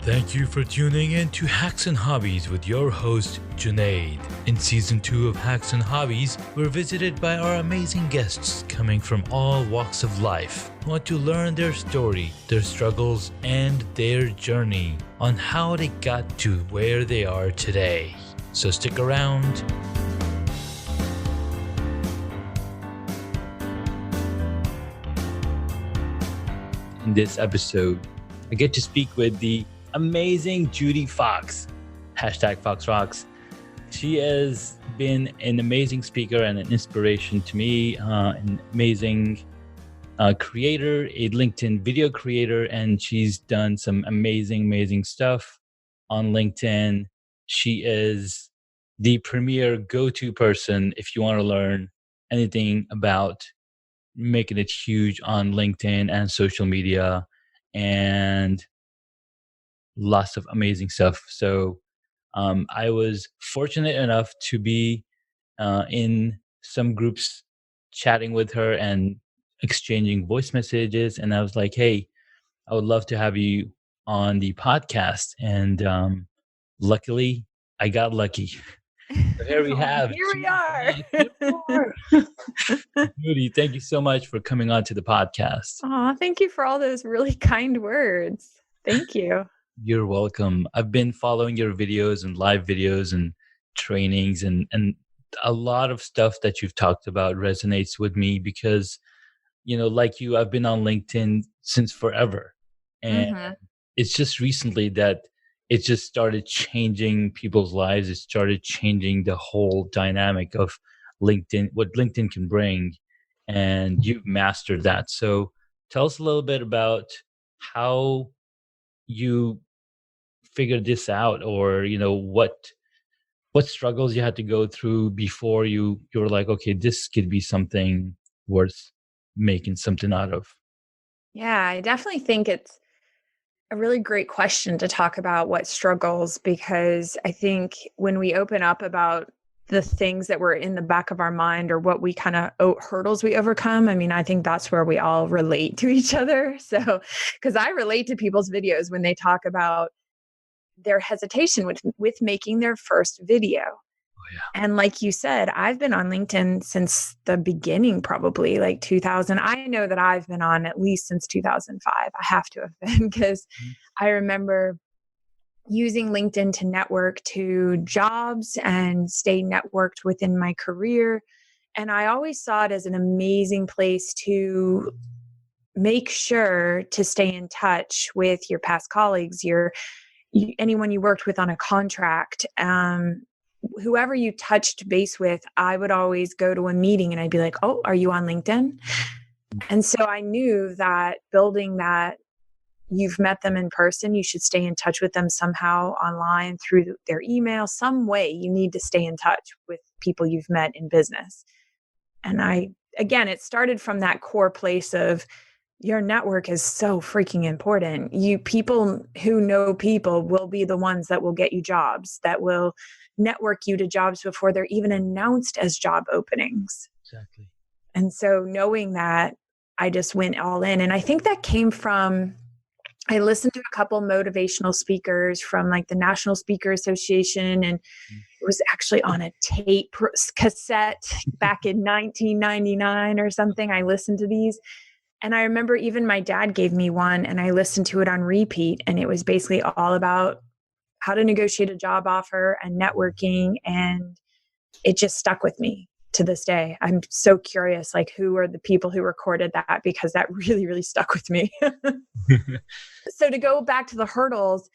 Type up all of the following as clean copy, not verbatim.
Thank you for tuning in to Hacks and Hobbies with your host, Junaid. In Season 2 of Hacks and Hobbies, we're visited by our amazing guests coming from all walks of life who want to learn their story, their struggles, and their journey on how they got to where they are today. So stick around. In this episode, I get to speak with the amazing Judi Fox, hashtag Fox Rocks. She has been an amazing speaker and an inspiration to me, an amazing creator, a LinkedIn video creator, and she's done some amazing stuff on LinkedIn. She is the premier go-to person if you want to learn anything about making it huge on LinkedIn and social media, and lots of amazing stuff. So I was fortunate enough to be in some groups chatting with her and exchanging voice messages. And I was like, hey, I would love to have you on the podcast. And luckily, I got lucky. So here we have. Here we are. Judi, thank you so much for coming on to the podcast. Aw, thank you for all those really kind words. Thank you. You're welcome. I've been following your videos and live videos and trainings, and a lot of stuff that you've talked about resonates with me because, like you, I've been on LinkedIn since forever. And it's just recently that it just started changing people's lives. It started changing the whole dynamic of LinkedIn, what LinkedIn can bring. And you've mastered that. So tell us a little bit about how you figured this out, or what struggles you had to go through before you were like, okay, this could be something worth making something out of. Yeah, I definitely think it's a really great question to talk about what struggles, because I think when we open up about the things that were in the back of our mind or what we kind of hurdles we overcome, I mean, I think that's where we all relate to each other. So, because I relate to people's videos when they talk about their hesitation with making their first video. Oh, yeah. And like you said, I've been on LinkedIn since the beginning, probably like 2000. I know that I've been on at least since 2005. I have to have been, because I remember using LinkedIn to network to jobs and stay networked within my career. And I always saw it as an amazing place to make sure to stay in touch with your past colleagues, anyone you worked with on a contract, whoever you touched base with. I would always go to a meeting and I'd be like, oh, are you on LinkedIn? And so I knew that building that, you've met them in person, you should stay in touch with them somehow online through their email, some way you need to stay in touch with people you've met in business. And again, it started from that core place of, your network is so freaking important. People who know people will be the ones that will get you jobs, that will network you to jobs before they're even announced as job openings. Exactly. And so knowing that, I just went all in. And I think that came from, I listened to a couple motivational speakers from like the National Speaker Association, and it was actually on a tape cassette back in 1999 or something. I listened to these. And I remember even my dad gave me one and I listened to it on repeat. And it was basically all about how to negotiate a job offer and networking. And it just stuck with me to this day. I'm so curious, like, who are the people who recorded that? Because that really stuck with me. So to go back to the hurdles,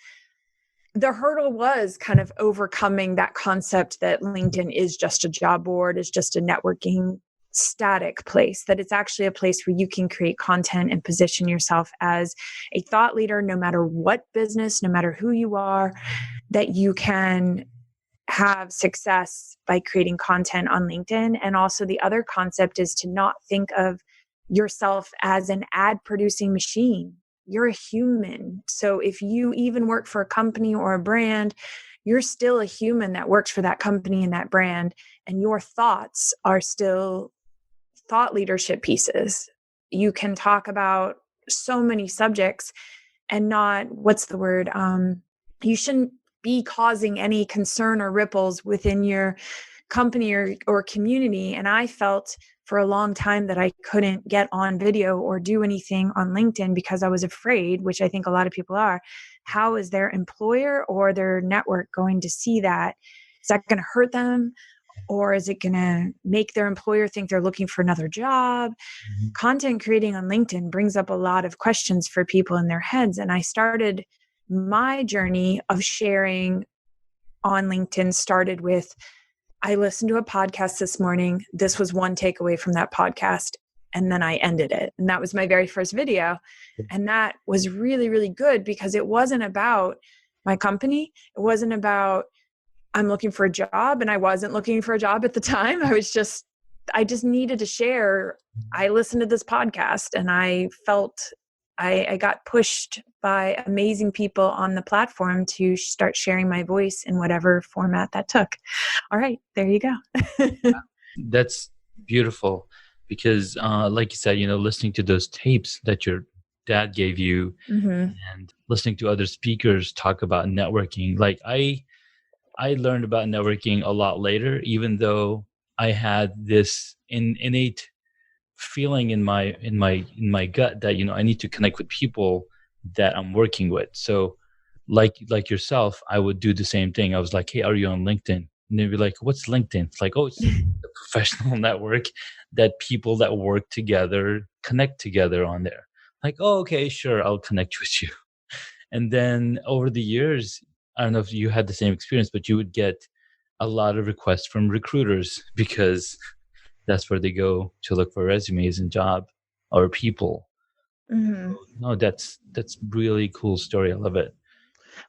the hurdle was kind of overcoming that concept that LinkedIn is just a job board, is just a networking static place, that it's actually a place where you can create content and position yourself as a thought leader, no matter what business, no matter who you are, that you can have success by creating content on LinkedIn. And also the other concept is to not think of yourself as an ad producing machine. You're a human. So if you even work for a company or a brand, you're still a human that works for that company and that brand. And your thoughts are still thought leadership pieces. You can talk about so many subjects and not, what's the word? You shouldn't be causing any concern or ripples within your company or community. And I felt for a long time that I couldn't get on video or do anything on LinkedIn because I was afraid, which I think a lot of people are. How is their employer or their network going to see that? Is that going to hurt them? Or is it going to make their employer think they're looking for another job? Mhm. Content creating on LinkedIn brings up a lot of questions for people in their heads. And I started my journey of sharing on LinkedIn started with, I listened to a podcast this morning. This was one takeaway from that podcast. And then I ended it. And that was my very first video. And that was really, really good because it wasn't about my company. It wasn't about, I'm looking for a job, and I wasn't looking for a job at the time. I just needed to share. I listened to this podcast and I felt I got pushed by amazing people on the platform to start sharing my voice in whatever format that took. All right, there you go. That's beautiful because, like you said, listening to those tapes that your dad gave you Mm-hmm. and listening to other speakers talk about networking, like I learned about networking a lot later, even though I had this innate feeling in my gut that I need to connect with people that I'm working with. So like yourself, I would do the same thing. I was like, hey, are you on LinkedIn? And they'd be like, what's LinkedIn? It's like, oh, it's a professional network that people that work together connect together on there. Like, oh, okay, sure, I'll connect with you. And then over the years, I don't know if you had the same experience, but you would get a lot of requests from recruiters because that's where they go to look for resumes and job or people. Mm-hmm. No, that's really cool story. I love it.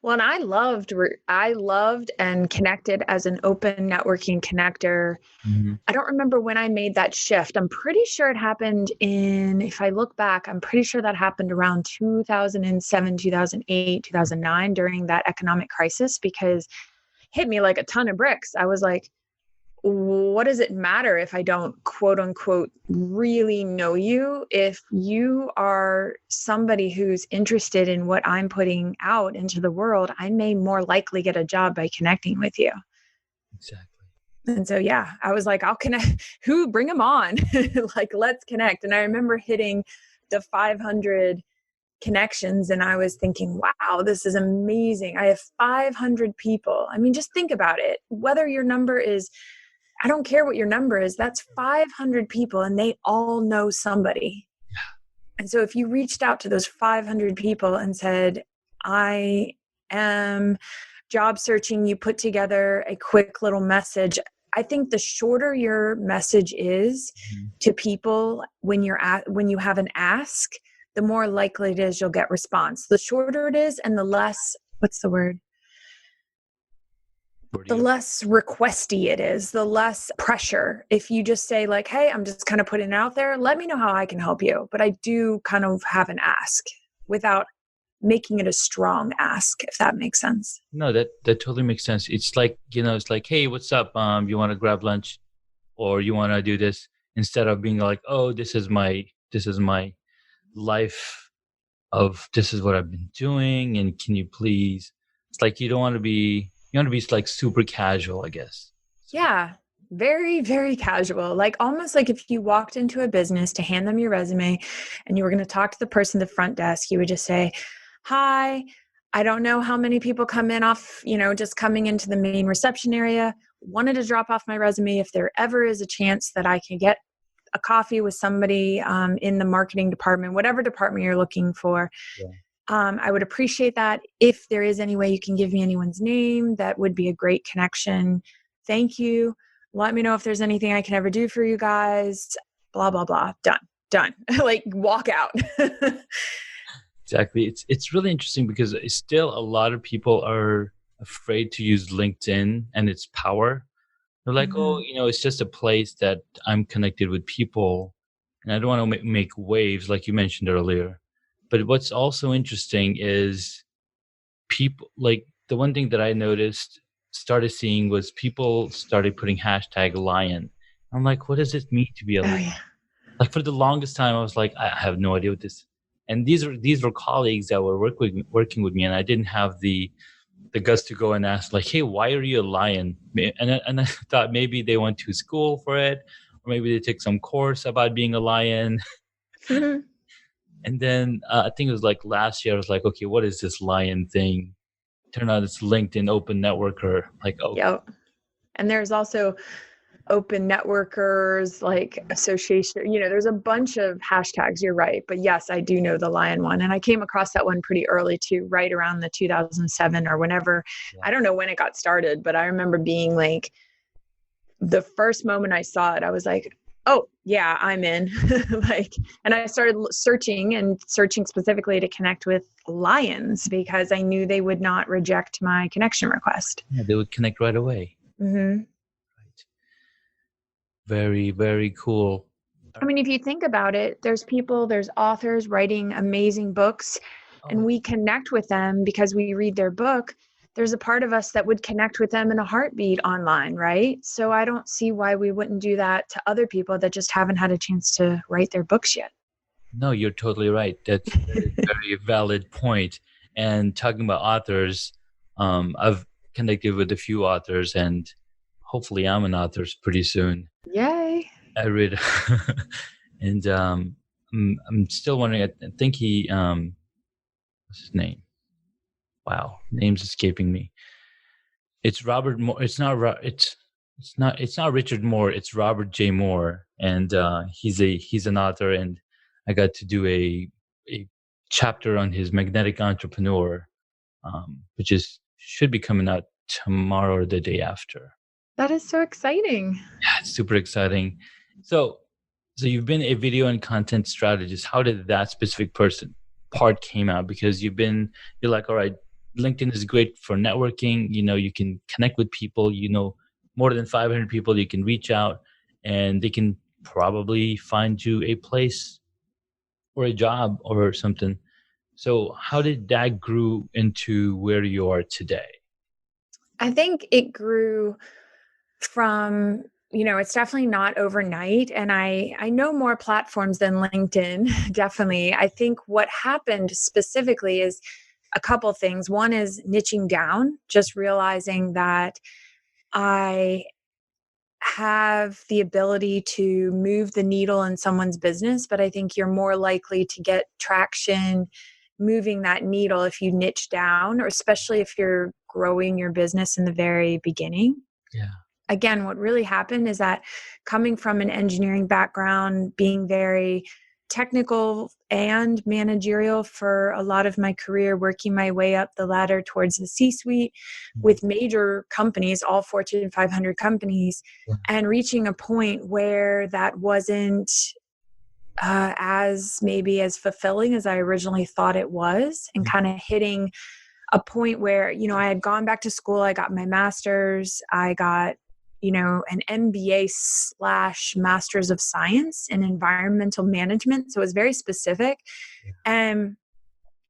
Well, and I loved and connected as an open networking connector. Mhm. I don't remember when I made that shift. I'm pretty sure it happened if I look back, I'm pretty sure that happened around 2007, 2008, 2009 during that economic crisis because it hit me like a ton of bricks. I was like, what does it matter if I don't quote unquote really know you? If you are somebody who's interested in what I'm putting out into the world, I may more likely get a job by connecting with you. Exactly. And so, yeah, I was like, I'll connect. Who, bring them on? Like, let's connect. And I remember hitting the 500 connections and I was thinking, wow, this is amazing. I have 500 people. I mean, just think about it. Whether your number is, I don't care what your number is, that's 500 people and they all know somebody. And so if you reached out to those 500 people and said, I am job searching, you put together a quick little message. I think the shorter your message is Mhm. to people when you have an ask, the more likely it is you'll get response. The shorter it is and the less, what's the word? Where do The you? less requesty it is, the less pressure. If you just say like, hey, I'm just kind of putting it out there, let me know how I can help you. But I do kind of have an ask without making it a strong ask, if that makes sense. No, that totally makes sense. It's like, it's like, hey, what's up? You want to grab lunch or you want to do this, instead of being like, oh, this is my life of this is what I've been doing and can you please. It's like you want to be like super casual, I guess. So, Yeah. Very, very casual. Like almost like if you walked into a business to hand them your resume and you were going to talk to the person at the front desk, you would just say, hi, I don't know how many people come in off, just coming into the main reception area. Wanted to drop off my resume. If there ever is a chance that I can get a coffee with somebody in the marketing department, whatever department you're looking for, yeah. I would appreciate that. If there is any way you can give me anyone's name, that would be a great connection. Thank you. Let me know if there's anything I can ever do for you guys. Blah, blah, blah. Done. Like walk out. Exactly. It's really interesting because it's still a lot of people are afraid to use LinkedIn and its power. They're like, oh, Mhm. it's just a place that I'm connected with people, and I don't want to make waves like you mentioned earlier. But what's also interesting is people like the one thing that I noticed started seeing was people started putting hashtag lion. I'm like, what does it mean to be a Oh, lion? yeah. Like for the longest time, I was like, I have no idea what this. And these were colleagues that were working with me, and I didn't have the guts to go and ask like, hey, why are you a lion? And I thought maybe they went to school for it, or maybe they took some course about being a lion. And then I think it was like last year, I was like, okay, what is this lion thing? Turned out it's LinkedIn Open Networker. Like, oh, Yep. And there's also open networkers, like association, there's a bunch of hashtags. You're right. But yes, I do know the lion one. And I came across that one pretty early too, right around the 2007 or whenever. Yeah. I don't know when it got started, but I remember being like, the first moment I saw it, I was like, oh yeah, I'm in. And I started searching specifically to connect with lions because I knew they would not reject my connection request. Yeah, they would connect right away. Mm-hmm. Right. Very, very cool. I mean, if you think about it, there's authors writing amazing books, and we connect with them because we read their book. There's a part of us that would connect with them in a heartbeat online, right? So I don't see why we wouldn't do that to other people that just haven't had a chance to write their books yet. No, you're totally right. That's a very valid point. And talking about authors, I've connected with a few authors, and hopefully I'm an author pretty soon. Yay. I read, and I'm still wondering, I think he, what's his name? Wow, name's escaping me. It's Robert Moore. It's not Richard Moore. It's Robert J. Moore, and he's an author, and I got to do a chapter on his Magnetic Entrepreneur, which should be coming out tomorrow or the day after. That is so exciting. Yeah, it's super exciting. So you've been a video and content strategist. How did that specific part came out? Because you're like, all right, LinkedIn is great for networking. You can connect with people, more than 500 people you can reach out, and they can probably find you a place or a job or something. So how did that grew into where you are today? I think it grew from, it's definitely not overnight. And I know more platforms than LinkedIn, definitely. I think what happened specifically is a couple things. One is niching down, just realizing that I have the ability to move the needle in someone's business, but I think you're more likely to get traction moving that needle if you niche down, or especially if you're growing your business in the very beginning. Yeah. Again, what really happened is that coming from an engineering background, being very technical and managerial for a lot of my career, working my way up the ladder towards the C-suite with major companies, all Fortune 500 companies, and reaching a point where that wasn't as fulfilling as I originally thought it was, and kind of hitting a point where, I had gone back to school, I got my master's, I got an MBA / Master's of Science in Environmental Management. So it was very specific. And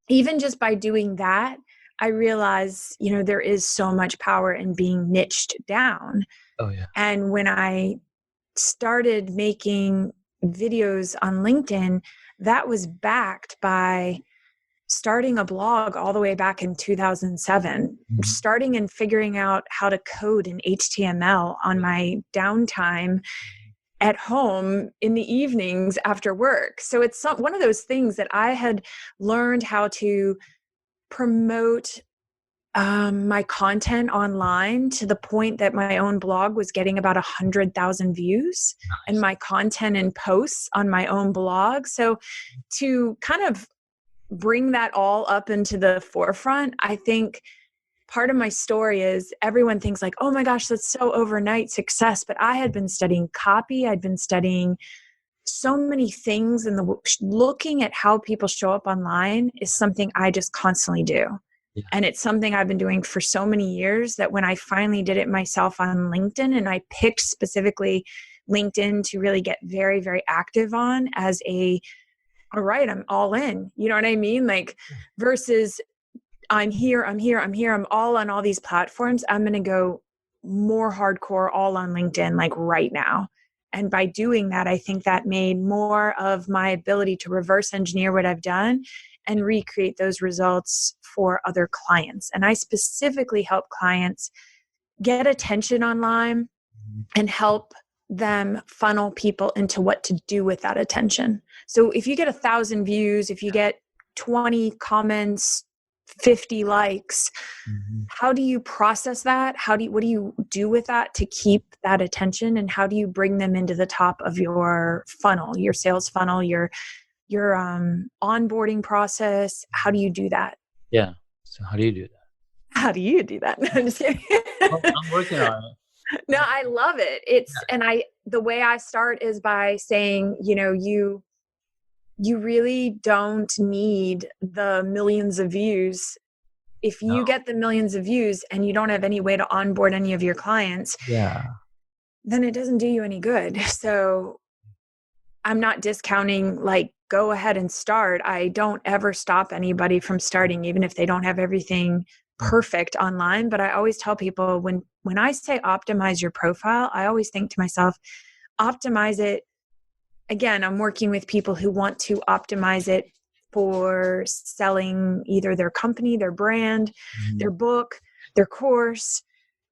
even just by doing that, I realized, there is so much power in being niched down. Oh, yeah. And when I started making videos on LinkedIn, that was backed by starting a blog all the way back in 2007, starting and figuring out how to code in HTML on my downtime at home in the evenings after work. So it's one of those things that I had learned how to promote my content online to the point that my own blog was getting about 100,000 views. Nice. And my content and posts on my own blog. So to kind of bring that all up into the forefront, I think part of my story is everyone thinks like, oh my gosh, that's so overnight success. But I had been studying copy. I'd been studying so many things, and looking at how people show up online is something I just constantly do. Yeah. And it's something I've been doing for so many years that when I finally did it myself on LinkedIn, and I picked specifically LinkedIn to really get very, very active on as all right, I'm all in. You know what I mean? Like versus I'm all on all these platforms. I'm going to go more hardcore all on LinkedIn, like right now. And by doing that, I think that made more of my ability to reverse engineer what I've done and recreate those results for other clients. And I specifically help clients get attention online and help them funnel people into what to do with that attention. So if you get 1,000 views, if you get 20 comments, 50 likes, how do you process that? What do you do with that to keep that attention? And how do you bring them into the top of your funnel, your sales funnel, your onboarding process? How do you do that? Yeah. So how do you do that? How do you do that? No, I'm just kidding. I'm working on it. No, I love it. And the way I start is by saying, you really don't need the millions of views. If you get the millions of views and you don't have any way to onboard any of your clients, then it doesn't do you any good. So I'm not discounting, like, go ahead and start. I don't ever stop anybody from starting, even if they don't have everything perfect online. But I always tell people when I say optimize your profile, I always think to myself, optimize it. Again, I'm working with people who want to optimize it for selling either their company, their brand, their book, their course,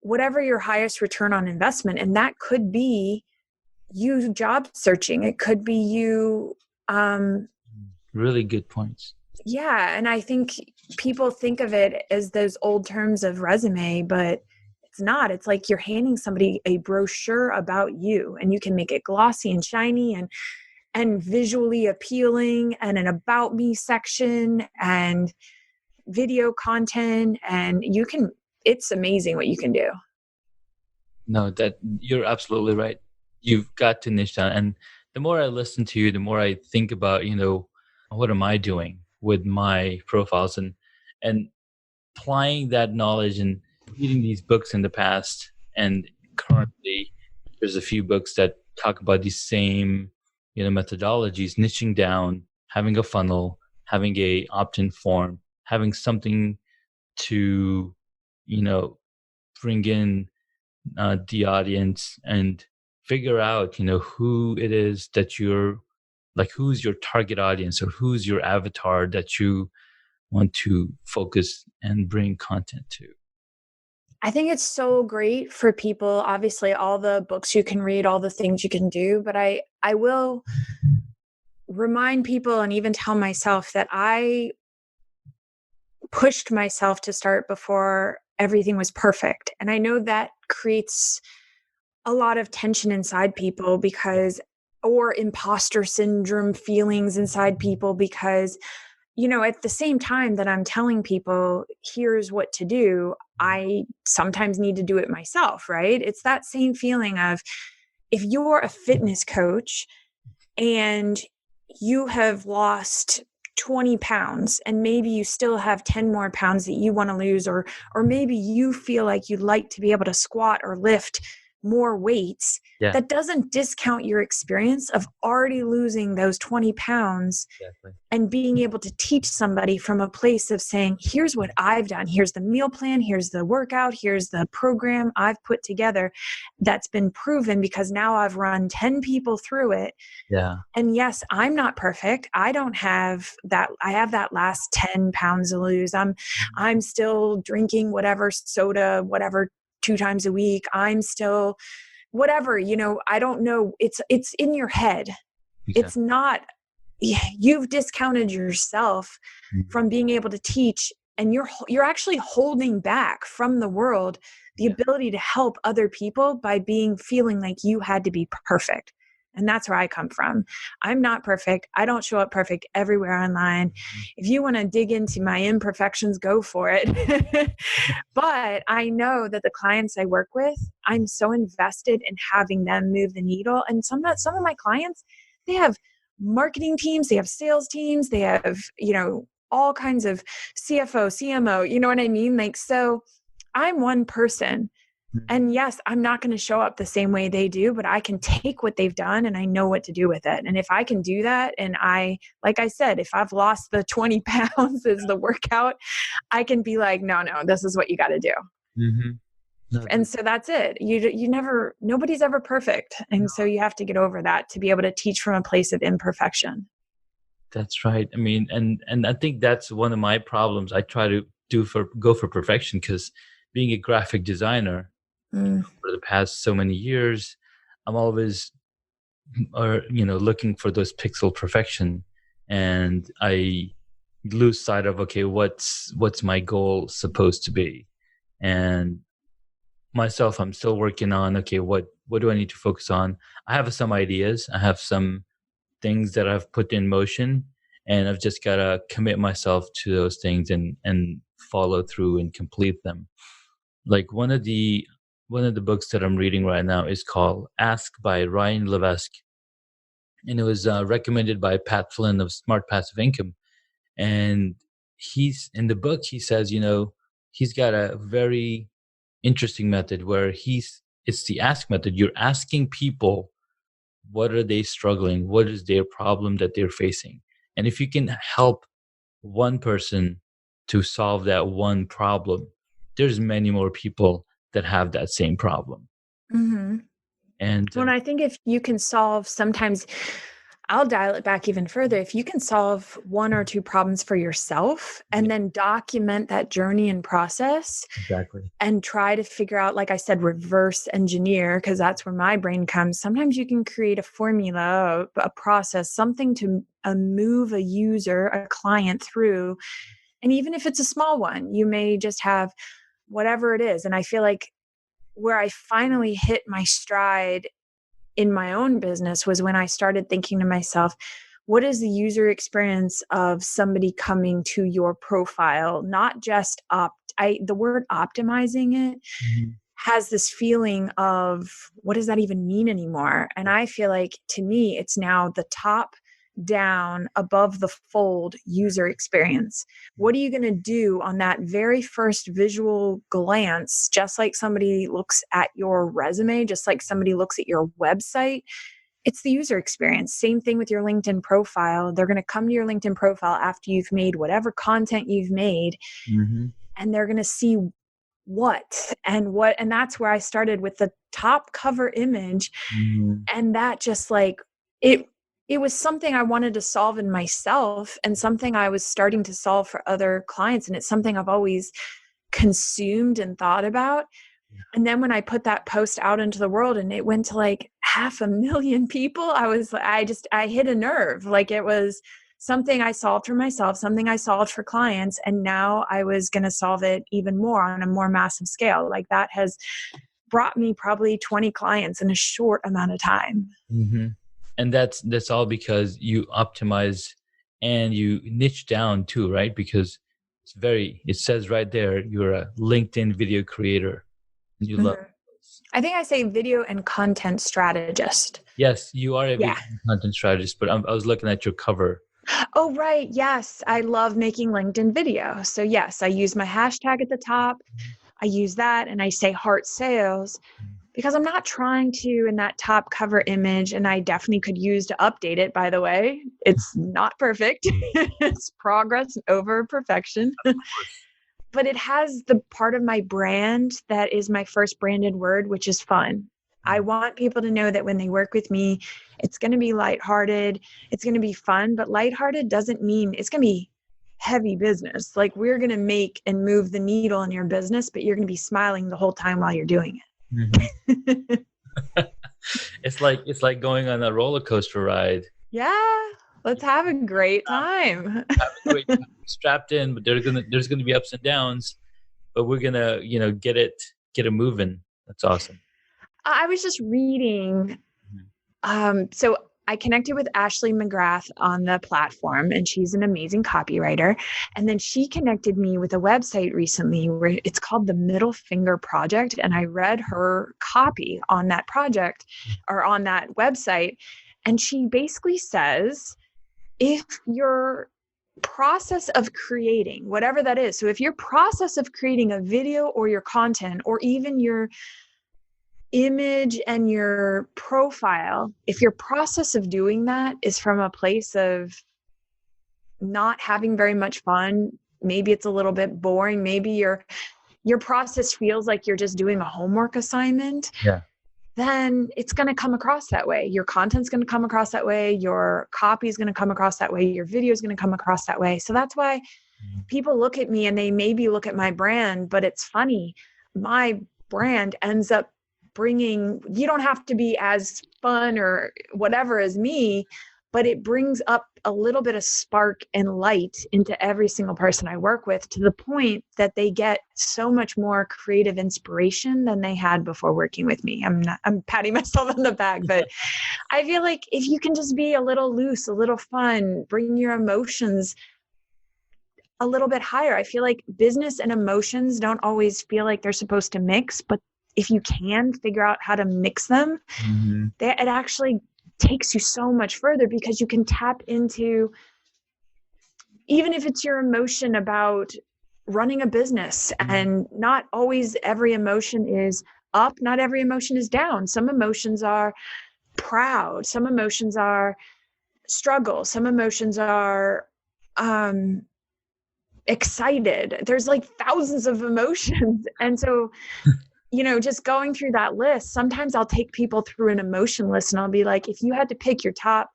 whatever your highest return on investment. And that could be you job searching. It could be you. Really good points. Yeah. And I think people think of it as those old terms of resume, but it's not. It's like you're handing somebody a brochure about you, and you can make it glossy and shiny and visually appealing, and an about me section and video content. And it's amazing what you can do. No, that you're absolutely right. You've got to niche down. And the more I listen to you, the more I think about, what am I doing with my profiles and applying that knowledge and reading these books in the past. And currently there's a few books that talk about these same, methodologies, niching down, having a funnel, having a opt-in form, having something to, bring in the audience and figure out, who it is that you're like, who's your target audience or who's your avatar that you want to focus and bring content to. I think it's so great for people. Obviously, all the books you can read, all the things you can do, but I will remind people and even tell myself that I pushed myself to start before everything was perfect. And I know that creates a lot of tension inside people or imposter syndrome feelings inside people because, at the same time that I'm telling people, here's what to do, I sometimes need to do it myself, right? It's that same feeling of if you're a fitness coach and you have lost 20 pounds and maybe you still have 10 more pounds that you want to lose, or maybe you feel like you'd like to be able to squat or lift more weights, that doesn't discount your experience of already losing those 20 pounds and being able to teach somebody from a place of saying, here's what I've done. Here's the meal plan. Here's the workout. Here's the program I've put together that's been proven because now I've run 10 people through it. Yeah. And yes, I'm not perfect. I don't have that. I have that last 10 pounds to lose. I'm still drinking whatever soda, whatever 2 times a week. I'm still whatever, I don't know. It's in your head. Exactly. It's not, you've discounted yourself from being able to teach, and you're actually holding back from the world the ability to help other people by feeling like you had to be perfect. And that's where I come from. I'm not perfect. I don't show up perfect everywhere online. If you want to dig into my imperfections, go for it. But I know that the clients I work with, I'm so invested in having them move the needle. And some of my clients, they have marketing teams, they have sales teams, they have, all kinds of CFO, CMO, you know what I mean? Like, so I'm one person. And yes, I'm not going to show up the same way they do, but I can take what they've done and I know what to do with it. And if I can do that, and like I said, if I've lost the 20 pounds as the workout, I can be like, no, this is what you got to do. Mm-hmm. No, And so that's it. Nobody's ever perfect. And so you have to get over that to be able to teach from a place of imperfection. that's right. I mean, and I think that's one of my problems. I try to go for perfection because being a graphic designer Mm. for the past so many years, I'm always looking for those pixel perfection, and I lose sight of, okay, what's my goal supposed to be. And myself, I'm still working on, okay, what do I need to focus on. I have some ideas, I have some things that I've put in motion, and I've just got to commit myself to those things and follow through and complete them. Like one of the books that I'm reading right now is called Ask by Ryan Levesque, and it was recommended by Pat Flynn of Smart Passive Income. And he's in the book, he says, he's got a very interesting method where it's the ask method. You're asking people, what are they struggling, what is their problem that they're facing, and if you can help one person to solve that one problem, there's many more people that have that same problem. Mm-hmm. And Well, I think if you can solve, sometimes I'll dial it back even further. If you can solve one or two problems for yourself and then document that journey and process exactly. and try to figure out, like I said, reverse engineer, because that's where my brain comes. Sometimes you can create a formula, a process, something to move a user, a client through. And even if it's a small one, you may just have whatever it is. And I feel like where I finally hit my stride in my own business was when I started thinking to myself, what is the user experience of somebody coming to your profile? Not just the word optimizing it Mhm. has this feeling of, what does that even mean anymore? And I feel like, to me, it's now the top down, above the fold user experience. What are you going to do on that very first visual glance? Just like somebody looks at your resume, just like somebody looks at your website, it's the user experience. Same thing with your LinkedIn profile. They're going to come to your LinkedIn profile after you've made whatever content you've made, Mhm. and they're going to see and that's where I started with the top cover image. Mhm. And that just like it it was something I wanted to solve in myself and something I was starting to solve for other clients, and it's something I've always consumed and thought about. And then when I put that post out into the world and it went to like 500,000 people, I hit a nerve. Like, it was something I solved for myself, something I solved for clients, and now I was going to solve it even more on a more massive scale. Like, that has brought me probably 20 clients in a short amount of time. Mhm. And that's all because you optimize and you niche down too, right? Because it says right there, you're a LinkedIn video creator and you love. Mhm. I think I say video and content strategist. Yes, you are a Yeah. video content strategist, but I was looking at your cover. Oh, right. Yes. I love making LinkedIn video. So yes, I use my hashtag at the top. I use that and I say heart sales because I'm not trying to in that top cover image. And I definitely could use to update it, by the way. It's not perfect. It's progress over perfection. But it has the part of my brand that is my first branded word, which is fun. I want people to know that when they work with me, it's going to be lighthearted. It's going to be fun, but lighthearted doesn't mean it's going to be heavy business. Like, we're going to make and move the needle in your business, but you're going to be smiling the whole time while you're doing Mhm. it. It's like going on a roller coaster ride. Yeah, let's have a great time. Have a great time. We're strapped in, but there's gonna be ups and downs, but we're gonna get it moving. That's awesome. I was just reading. Mhm. So I connected with Ashley McGrath on the platform, and she's an amazing copywriter. And then she connected me with a website recently where it's called the Middle Finger Project. And I read her copy on that project or on that website. And she basically says, if your process of creating, whatever that is, so if your process of creating a video or your content or even your image and your profile, if your process of doing that is from a place of not having very much fun, maybe it's a little bit boring, maybe you're your process feels like you're just doing a homework assignment, then it's going to come across that way. Your content's going to come across that way. Your copy is going to come across that way. Your video is going to come across that way. So that's why people look at me and they maybe look at my brand, but it's funny. My brand ends up bringing, you don't have to be as fun or whatever as me, but it brings up a little bit of spark and light into every single person I work with, to the point that they get so much more creative inspiration than they had before working with me. I'm patting myself on the back, but I feel like if you can just be a little loose, a little fun, bring your emotions a little bit higher. I feel like business and emotions don't always feel like they're supposed to mix, but if you can figure out how to mix them, it actually takes you so much further, because you can tap into, even if it's your emotion about running a business, and not always every emotion is up, not every emotion is down. Some emotions are proud, some emotions are struggle, some emotions are excited. There's like thousands of emotions. And so just going through that list, sometimes I'll take people through an emotion list and I'll be like, if you had to pick your top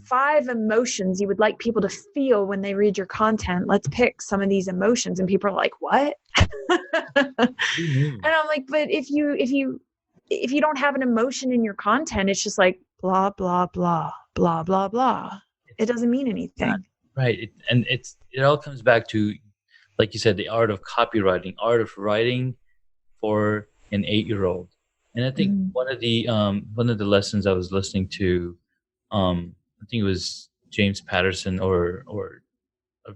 5 emotions you would like people to feel when they read your content, let's pick some of these emotions. And people are like, what? And I'm like, but if you don't have an emotion in your content, it's just like blah, blah, blah, blah, blah, blah. It doesn't mean anything. Right. It all comes back to, like you said, the art of copywriting, art of writing for an 8-year-old. And I think one of the lessons I was listening to, I think it was James Patterson or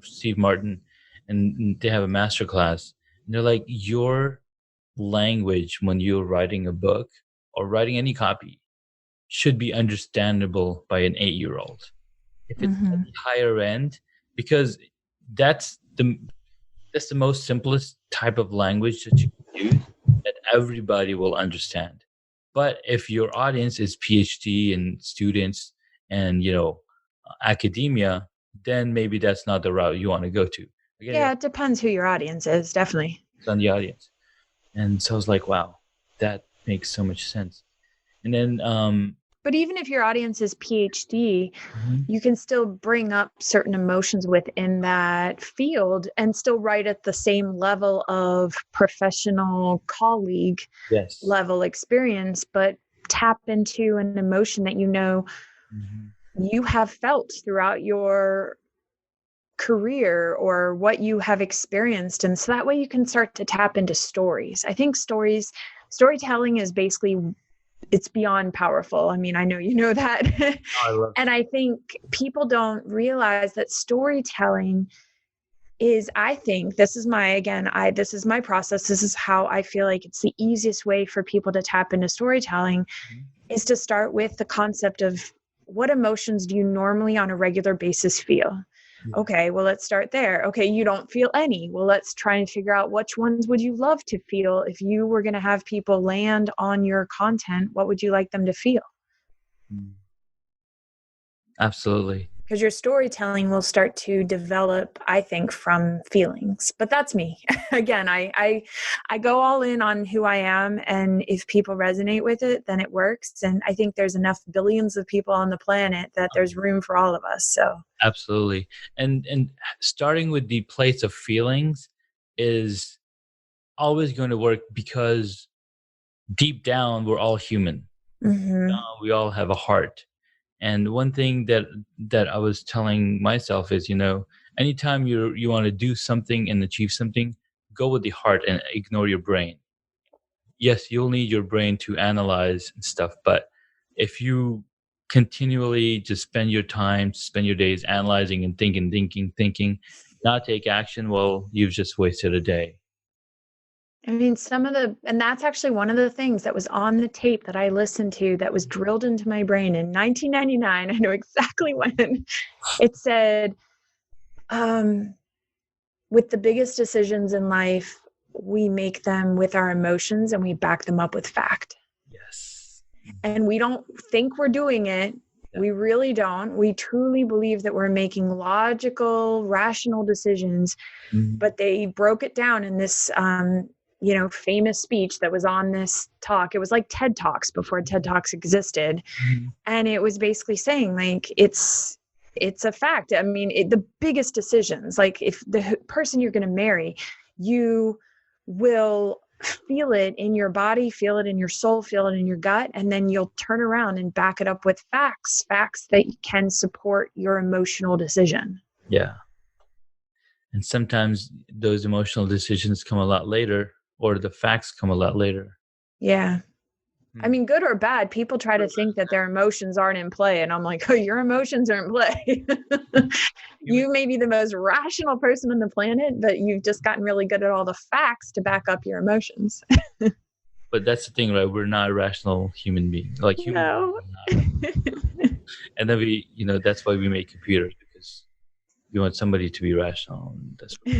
Steve Martin, and they have a master class, and they're like, your language when you're writing a book or writing any copy should be understandable by an 8-year-old. If it's at the higher end, because that's the most simplest type of language that you can use that everybody will understand. But if your audience is PhD and students and academia, then maybe that's not the route you want to go to. Again, yeah, it depends who your audience is, definitely. It's on the audience. And so I was like, wow, that makes so much sense. And then but even if your audience is PhD, you can still bring up certain emotions within that field and still write at the same level of professional colleague level experience, but tap into an emotion that you have felt throughout your career or what you have experienced. And so that way you can start to tap into stories. I think storytelling is basically, it's beyond powerful. I mean, I know you know that. I love and I think people don't realize that storytelling is, I think this is my process. This is how I feel like it's the easiest way for people to tap into storytelling, is to start with the concept of, what emotions do you normally on a regular basis feel? Okay, well, let's start there. Okay, you don't feel any. Well, let's try and figure out which ones would you love to feel. If you were going to have people land on your content, what would you like them to feel? Absolutely. Because your storytelling will start to develop, I think, from feelings. But that's me. Again, I go all in on who I am, and if people resonate with it, then it works. And I think there's enough billions of people on the planet that there's room for all of us. So absolutely. And starting with the place of feelings is always going to work, because deep down we're all human. We all have a heart. And one thing that I was telling myself is, anytime you want to do something and achieve something, go with the heart and ignore your brain. Yes, you'll need your brain to analyze and stuff, but if you continually just spend your days analyzing and thinking, not take action, well, you've just wasted a day. I mean, and that's actually one of the things that was on the tape that I listened to that was drilled into my brain in 1999. I know exactly when. It said, with the biggest decisions in life, we make them with our emotions and we back them up with fact. Yes. And we don't think we're doing it. Yeah. We really don't. We truly believe that we're making logical, rational decisions, but they broke it down in this famous speech that was on this talk. It was like TED Talks before TED Talks existed. Mhm. And it was basically saying like, it's a fact. I mean, the biggest decisions, like if the person you're going to marry, you will feel it in your body, feel it in your soul, feel it in your gut, and then you'll turn around and back it up with facts that can support your emotional decision. Yeah. And sometimes those emotional decisions come a lot later, or the facts come a lot later. Yeah. I Hmm. mean, good or bad, people try to think that their emotions aren't in play. And I'm like, oh, your emotions are in play. You may be the most rational person on the planet, but you've just gotten really good at all the facts to back up your emotions. But that's the thing, right? We're not rational human beings. Like human No. beings are not. And then that's why we make computers, because you want somebody to be rational. And that's but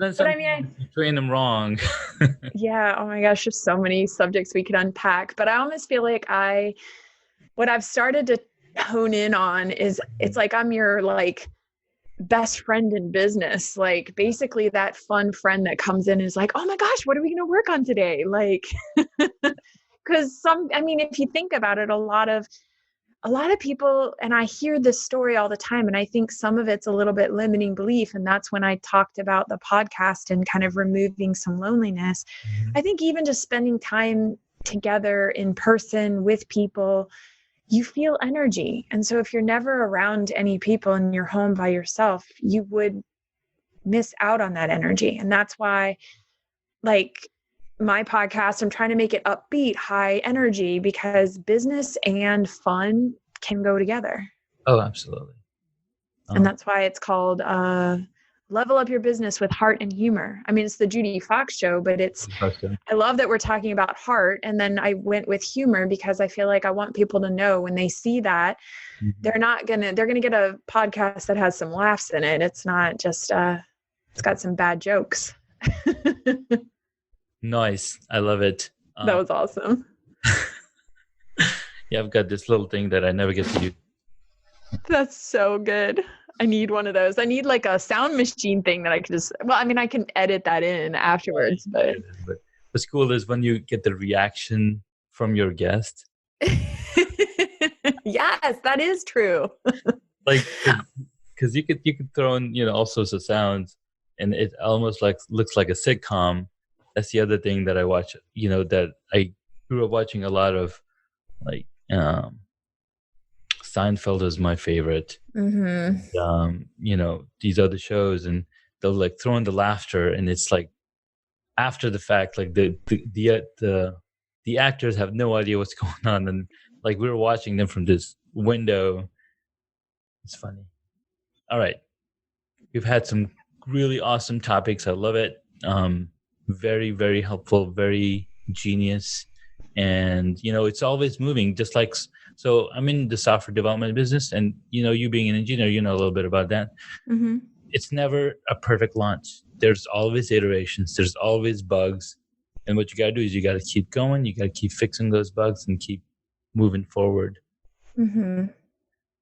then But I sometimes mean, you train them wrong. yeah, oh my gosh, there's so many subjects we could unpack. But I almost feel like what I've started to hone in on is it's like I'm your like best friend in business, like basically that fun friend that comes in and is like, oh my gosh, what are we going to work on today? Like, because if you think about it, a lot of people, and I hear this story all the time, and I think some of it's a little bit limiting belief. And that's when I talked about the podcast and kind of removing some loneliness. I think even just spending time together in person with people, you feel energy. And so if you're never around any people and you're home by yourself, you would miss out on that energy. And that's why, like, my podcast, I'm trying to make it upbeat, high energy, because business and fun can go together. Oh, absolutely. And that's why it's called Level Up Your Business with Heart and Humor. I mean, it's the Judi Fox show, but I love that we're talking about heart. And then I went with humor because I feel like I want people to know when they see that, they're going to get a podcast that has some laughs in it. It's not just, it's got some bad jokes. Nice. I love it. That was awesome. Yeah, I've got this little thing that I never get to use. That's so good. I need one of those. I need like a sound machine thing that I could I can edit that in afterwards, but what's cool is when you get the reaction from your guest. Yes, that is true. Like, because you could throw in, all sorts of sounds, and it almost looks like a sitcom. That's the other thing that I watch, that I grew up watching a lot of, like, Seinfeld is my favorite. These other shows, and they'll like throw in the laughter, and it's like after the fact, like the actors have no idea what's going on, and like we were watching them from this window. It's funny. All right, we've had some really awesome topics. I love it. Very, very helpful, very genius, and it's always moving. Just like, so I'm in the software development business, and you being an engineer, you know a little bit about that. It's never a perfect launch. There's always iterations. There's always bugs, and what you got to do is you got to keep going. You got to keep fixing those bugs and keep moving forward.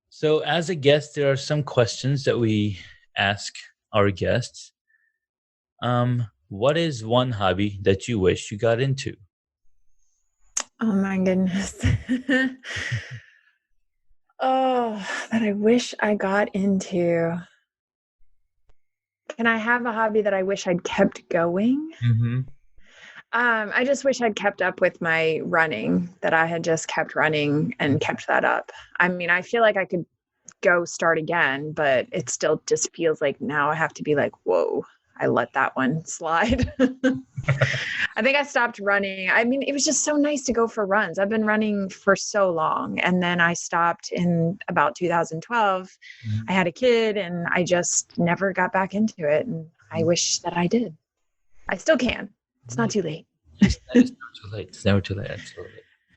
So, as a guest, there are some questions that we ask our guests. What is one hobby that you wish you got into? Oh my goodness. Oh, that I wish I got into. Can I have a hobby that I wish I'd kept going? I just wish I'd kept up with my running, that I had just kept running and kept that up. I mean, I feel like I could go start again, but it still just feels like now I have to be like, whoa, I let that one slide. I think I stopped running. I mean, it was just so nice to go for runs. I've been running for so long. And then I stopped in about 2012. I had a kid and I just never got back into it. And I wish that I did. I still can. It's not too late. It's never too late. It's never too late. Absolutely.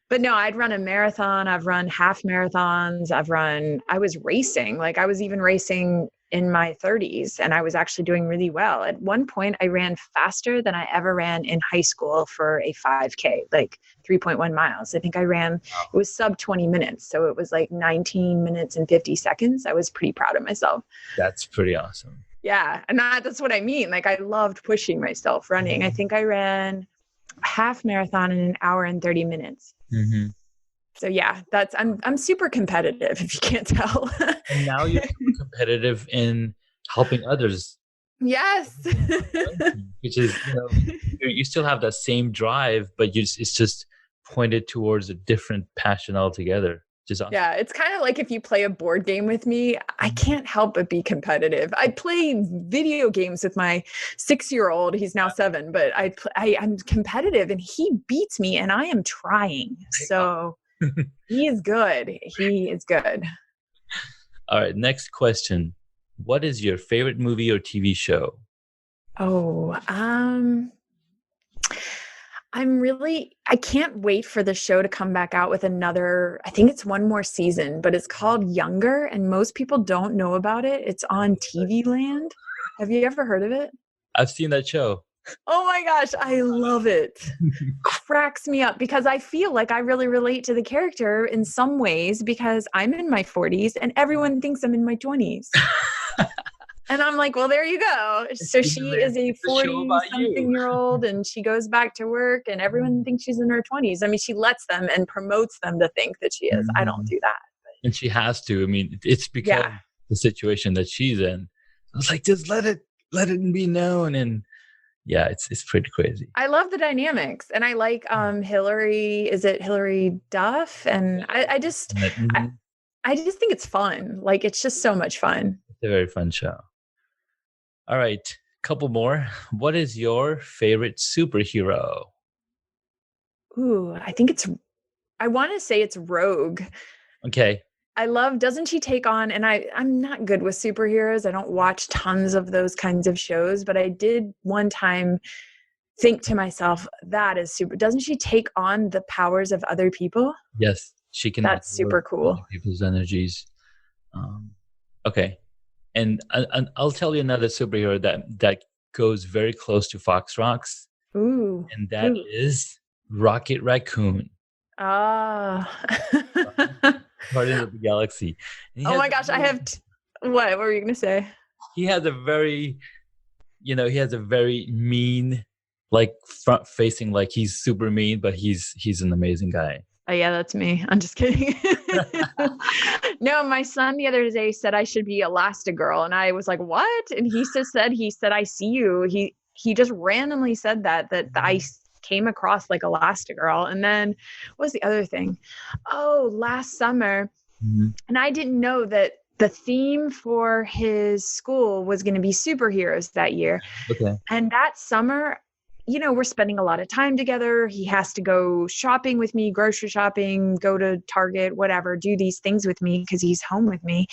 But no, I'd run a marathon. I've run half marathons. I was racing. Like I was even racing in my 30s, and I was actually doing really well. At one point, I ran faster than I ever ran in high school for a 5K, like 3.1 miles. I think I ran, it was sub 20 minutes. So it was like 19 minutes and 50 seconds. I was pretty proud of myself. That's pretty awesome. Yeah. And that's what I mean. Like I loved pushing myself running. I think I ran a half marathon in an hour and 30 minutes. Mm-hmm. So yeah, I'm super competitive if you can't tell. And now you're super competitive in helping others. Yes. Which is, you still have that same drive, but it's just pointed towards a different passion altogether. Which is awesome. Yeah, it's kind of like if you play a board game with me, I can't help but be competitive. I play video games with my 6-year-old. He's now 7, but I'm competitive and he beats me and I am trying. So he is good. He is good. All right, next question. What is your favorite movie or TV show? Oh, I can't wait for the show to come back out with another, I think it's one more season, but it's called Younger and most people don't know about it. It's on TV Land. Have you ever heard of it? I've seen that show. Oh my gosh, I love it. Cracks me up because I feel like I really relate to the character in some ways because I'm in my 40s and everyone thinks I'm in my 20s. And I'm like, well, there you go. So she is a 40-something-year-old and she goes back to work and everyone thinks she's in her 20s. I mean, she lets them and promotes them to think that she is. I don't do that. And she has to. I mean, it's because the situation that she's in. I was like, just let it be known. And yeah, it's pretty crazy. I love the dynamics. And I like Hillary. Is it Hillary Duff? And I just think it's fun. Like, it's just so much fun. It's a very fun show. All right, couple more. What is your favorite superhero? Ooh, I want to say it's Rogue. Okay. Doesn't she take on, and I'm not good with superheroes. I don't watch tons of those kinds of shows, but I did one time think to myself, that is super. Doesn't she take on the powers of other people? Yes, she can. That's super cool. People's energies. Okay. And I'll tell you another superhero that goes very close to Fox Rocks. Ooh. And that is Rocket Raccoon. Ah. Guardians of the Galaxy. Oh my gosh, what were you going to say? He has a very, mean, like front facing, like he's super mean, but he's an amazing guy. Oh yeah, that's me. I'm just kidding. No, my son the other day said I should be Elastigirl, and I was like, "What?" And he said, "I see you." He just randomly said that I came across like Elastigirl. And then what was the other thing? Oh, last summer, and I didn't know that the theme for his school was going to be superheroes that year. Okay. And that summer, we're spending a lot of time together. He has to go shopping with me, grocery shopping, go to Target, whatever, do these things with me because he's home with me.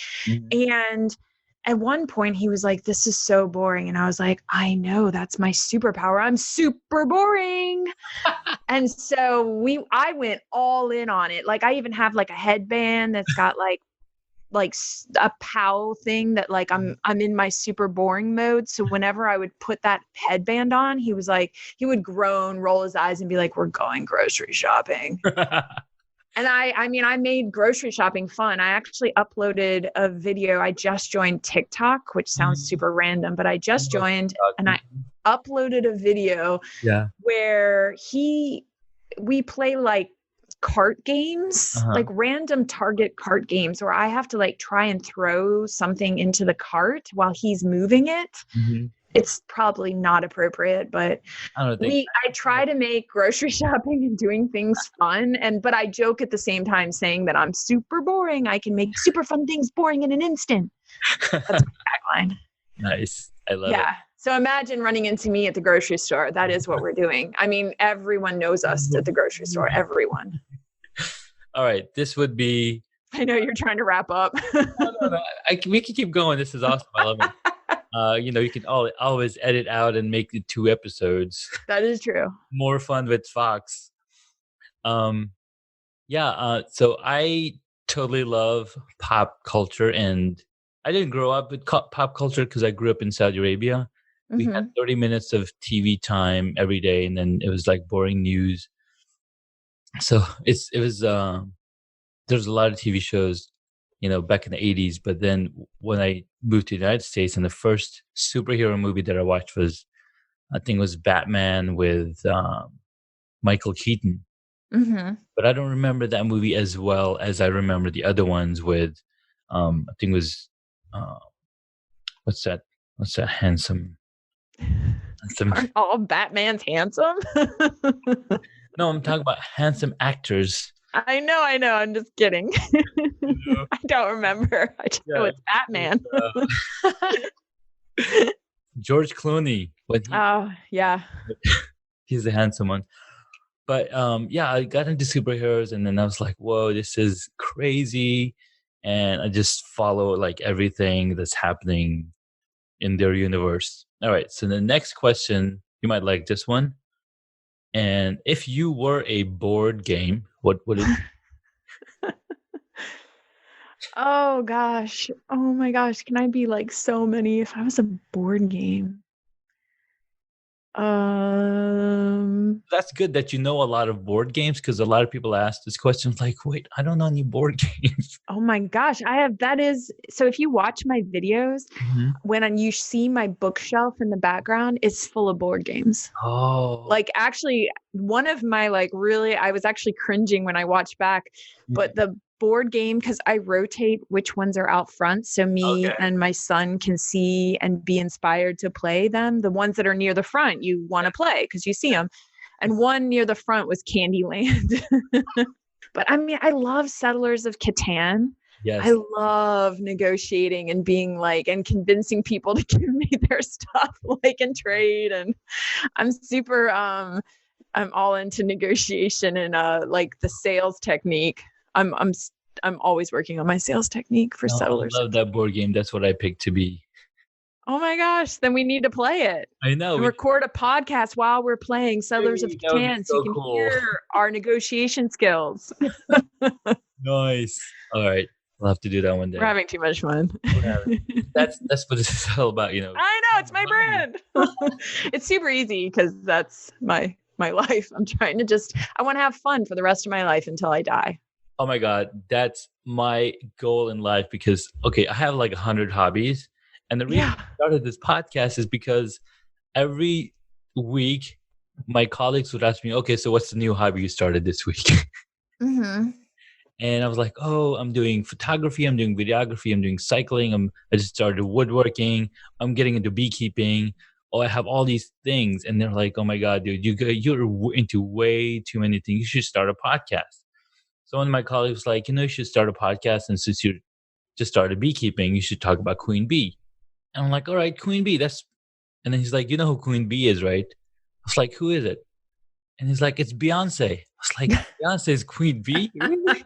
And at one point he was like, "This is so boring." And I was like, "I know, that's my superpower. I'm super boring." And so I went all in on it. Like I even have like a headband that's got like a POW thing that like I'm in my super boring mode. So whenever I would put that headband on, he would groan, roll his eyes and be like, "We're going grocery shopping." And I made grocery shopping fun. I actually uploaded a video. I just joined TikTok, which sounds super random, but I just joined and I uploaded a video where we play like cart games, like random Target cart games where I have to like try and throw something into the cart while he's moving it. It's probably not appropriate, but I try to make grocery shopping and doing things fun. But I joke at the same time saying that I'm super boring. I can make super fun things boring in an instant. That's my tagline. Nice. I love it. Yeah. So imagine running into me at the grocery store. That is what we're doing. I mean, everyone knows us at the grocery store. Everyone. All right. This would be. I know you're trying to wrap up. No. We can keep going. This is awesome. I love it. You can always edit out and make it 2 episodes. That is true. More fun with Fox. So I totally love pop culture, and I didn't grow up with pop culture because I grew up in Saudi Arabia. We had 30 minutes of TV time every day, and then it was like boring news. So there's a lot of TV shows, back in the 80s. But then when I moved to the United States, and the first superhero movie that I watched was, I think it was Batman with Michael Keaton. Mm-hmm. But I don't remember that movie as well as I remember the other ones with, I think it was, uh, what's that? What's that handsome? Aren't all Batman's handsome? No, I'm talking about handsome actors. I know. I'm just kidding. I don't remember. I just know it's Batman. George Clooney. Oh, yeah. He's the handsome one. But I got into superheroes, and then I was like, whoa, this is crazy. And I just follow like everything that's happening in their universe. All right. So the next question, you might like this one. And if you were a board game, what would it be? Oh gosh. Oh my gosh. Can I be like so many if I was a board game? That's good that you know a lot of board games, because a lot of people ask this question like, wait, I don't know any board games. Oh my gosh. So if you watch my videos, when you see my bookshelf in the background, it's full of board games. Oh. Like actually one of my I was actually cringing when I watched back, but the board game, because I rotate which ones are out front so me and my son can see and be inspired to play them. The ones that are near the front you want to play because you see them, and one near the front was Candyland. But I mean, I love Settlers of Catan. Yes. I love negotiating and being and convincing people to give me their stuff in trade, and I'm super I'm all into negotiation and the sales technique. I'm always working on my sales technique for Settlers. I love that board game. That's what I picked to be. Oh my gosh, then we need to play it. I know. And record a podcast while we're playing Settlers of Catan so you can hear our negotiation skills. Nice. All right. We'll have to do that one day. We're having too much fun. That's what this is all about, I know, it's my brand. It's super easy because that's my life. I'm trying to I want to have fun for the rest of my life until I die. Oh my God. That's my goal in life because, I have like 100 hobbies. And the reason I started this podcast is because every week my colleagues would ask me, okay, so what's the new hobby you started this week? Mm-hmm. And I was like, oh, I'm doing photography, I'm doing videography, I'm doing cycling, I just started woodworking, I'm getting into beekeeping. Oh, I have all these things. And they're like, oh my God, dude, you're into way too many things. You should start a podcast. So one of my colleagues was like, you should start a podcast. And since you just started beekeeping, you should talk about Queen Bee. And I'm like, all right, Queen Bee, and then he's like, you know who Queen Bee is, right? I was like, who is it? And he's like, it's Beyonce. I was like, Beyonce is Queen Bee? Really?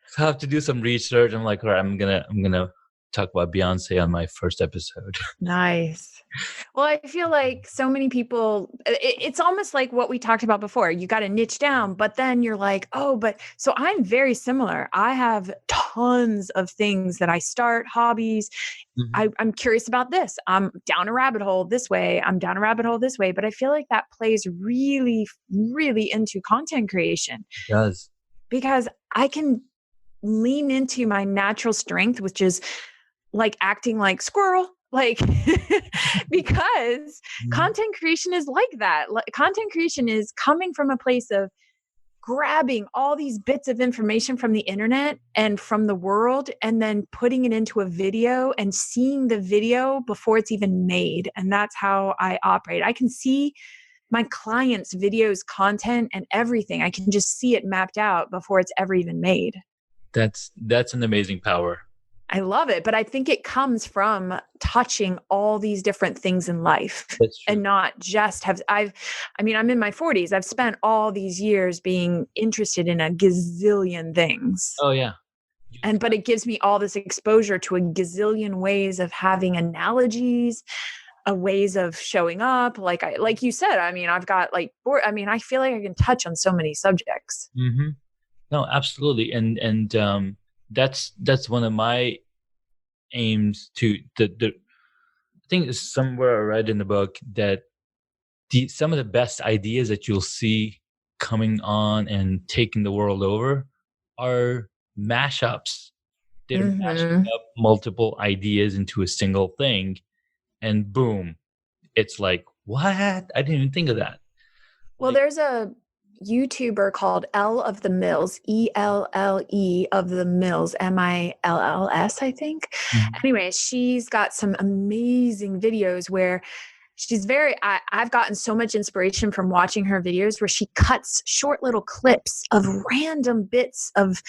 So I have to do some research. I'm like, all right, I'm gonna talk about Beyonce on my first episode. Nice. Well, I feel like so many people, it's almost like what we talked about before. You got to niche down, but then you're like, so I'm very similar. I have tons of things that I start, hobbies. Mm-hmm. I'm curious about this. I'm down a rabbit hole this way. I'm down a rabbit hole this way. But I feel like that plays really, really into content creation. It does. Because I can lean into my natural strength, which is like acting like squirrel. Because content creation is like that. Content creation is coming from a place of grabbing all these bits of information from the internet and from the world, and then putting it into a video and seeing the video before it's even made. And that's how I operate. I can see my clients' videos, content, and everything. I can just see it mapped out before it's ever even made. That's an amazing power. I love it, but I think it comes from touching all these different things in life and not just I'm in my 40s. I've spent all these years being interested in a gazillion things. Oh yeah. But it gives me all this exposure to a gazillion ways of having analogies, ways of showing up. Like you said, I've got I feel like I can touch on so many subjects. Mm-hmm. No, absolutely. And that's one of my aims to I think it's somewhere I read in the book that some of the best ideas that you'll see coming on and taking the world over are mashups. They're mashing Mm-hmm. up multiple ideas into a single thing, and boom, it's like, what? I didn't even think of that. Well, Like, there's a YouTuber called Elle of the Mills, ELLE of the Mills, MILLS, I think. mhm, Anyways, she's got some amazing videos where I've gotten so much inspiration from watching her videos where she cuts short little clips of random bits of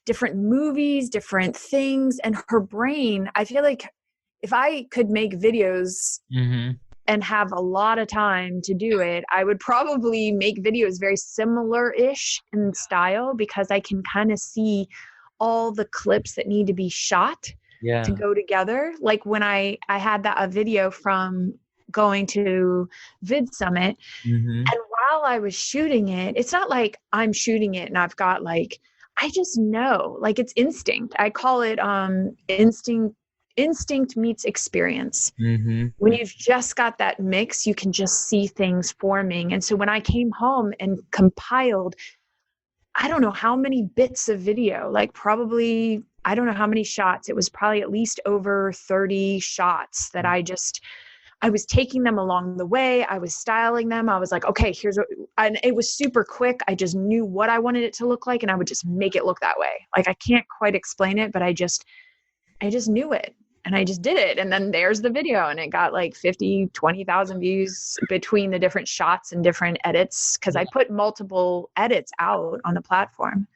different movies, different things. And her brain, I feel like if I could make videos mhm, and have a lot of time to do it, I would probably make videos very similar-ish in style because I can kind of see all the clips that need to be shot to yeah, go together. Like when I had a video from going to Vid Summit, mhm, and while I was shooting it, it's not like I'm shooting it and I've got like, I just know, like it's instinct. I call it instinct meets experience. mhm, When you've just got that mix, you can just see things forming. And so when I came home and compiled, I don't know how many bits of video, like probably, I don't know how many shots. It was probably at least over 30 shots that I was taking them along the way. I was styling them. I was like, okay, here's what, and it was super quick. I just knew what I wanted it to look like and I would just make it look that way. Like I can't quite explain it, but I just knew it and I just did it. And then there's the video and it got like 50, 20,000 views between the different shots and different edits. Cause yeah. I put multiple edits out on the platform.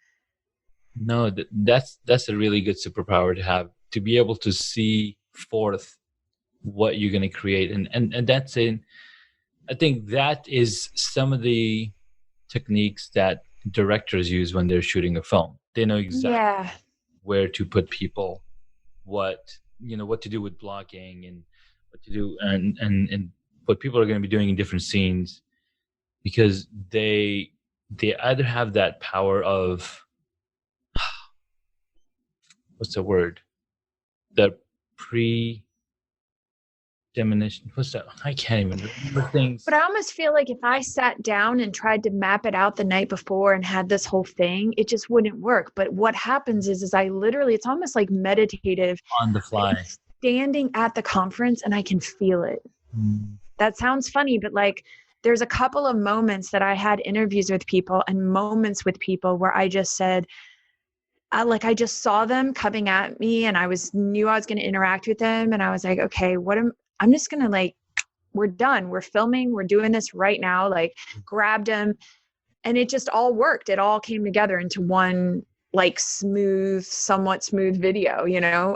No, that's a really good superpower to have, to be able to see forth what you're going to create, and that's in. I think that is some of the techniques that directors use when they're shooting a film. They know exactly Yeah. where to put people, what what to do with blocking, and what to do, and what people are going to be doing in different scenes, because they either have that power of, what's the word, that premonition. What's that? I can't even remember But things I almost feel like if I sat down and tried to map it out the night before and had this whole thing, it just wouldn't work. But what happens is I literally, it's almost like meditative. on the I'm fly. standing at the conference and I can feel it. Mm. That sounds funny, but like there's a couple of moments that I had interviews with people and moments with people where I just said, I just saw them coming at me and knew I was going to interact with them. And I was like, okay, I'm just going to like, we're done. We're filming. We're doing this right now. Like grabbed him and it just all worked. It all came together into one like somewhat smooth video,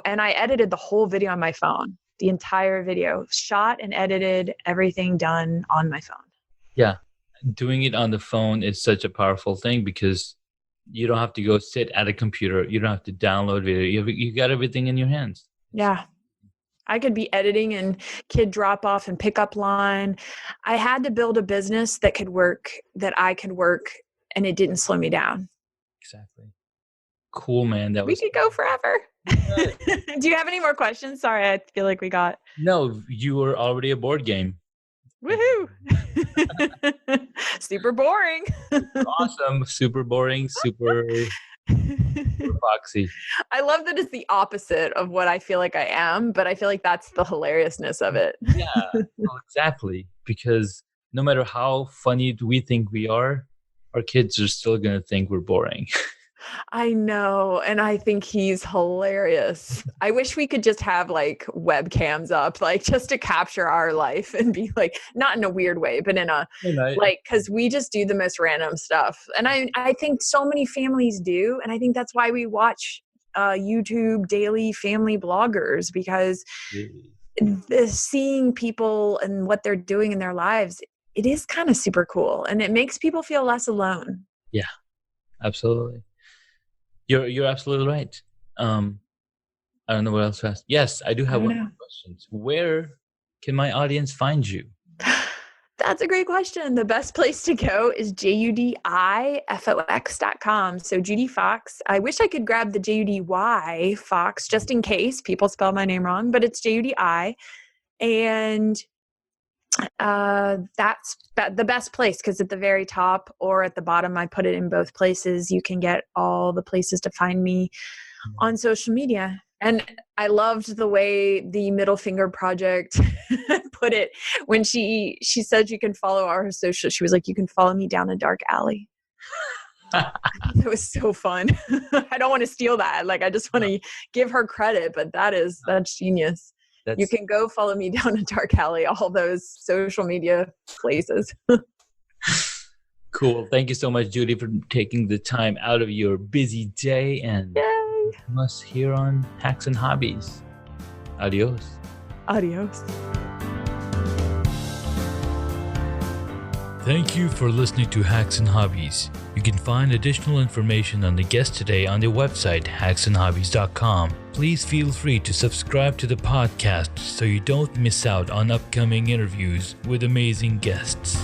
and I edited the whole video on my phone, the entire video, shot and edited, everything done on my phone. Yeah, doing it on the phone is such a powerful thing, because you don't have to go sit at a computer. You don't have to download video. You got everything in your hands. Yeah. I could be editing and kid drop off and pickup line. I had to build a business that I could work and it didn't slow me down. Exactly. Cool, man. That We was could go forever. Do you have any more questions? Sorry, I feel like we got. no. You were already a board game. Woohoo! Super boring. Awesome. Super boring. Super foxy. I love that it's the opposite of what I feel like I am, but I feel like that's the hilariousness of it. Yeah, well, exactly. Because no matter how funny we think we are, our kids are still gonna think we're boring. I know. And I think he's hilarious. I wish we could just have like webcams up, like just to capture our life and be like, not in a weird way, but in a Right? like, because we just do the most random stuff. And I think so many families do. And I think that's why we watch YouTube daily family bloggers, because seeing people and what they're doing in their lives, it is kind of super cool. And it makes people feel less alone. Yeah, absolutely. You're absolutely right. I don't know what else to ask. Yes, I do have one more question. Where can my audience find you? That's a great question. The best place to go is judifox.com. So Judi Fox. I wish I could grab the Judy Fox just in case people spell my name wrong, but it's Judi. And That's the best place, because at the very top or at the bottom, I put it in both places. You can get all the places to find me on social media. And I loved the way the Middle Finger Project put it when she said you can follow our social. She was like, you can follow me down a dark alley. It was so fun. I don't want to steal that. Like, I just want to give her credit, but that's genius. You can go follow me down a dark alley, all those social media places. Cool. Thank you so much, Judi, for taking the time out of your busy day and us here on Hacks and Hobbies. Adios. Adios. Thank you for listening to Hacks and Hobbies. You can find additional information on the guest today on their website, hacksandhobbies.com. Please feel free to subscribe to the podcast so you don't miss out on upcoming interviews with amazing guests.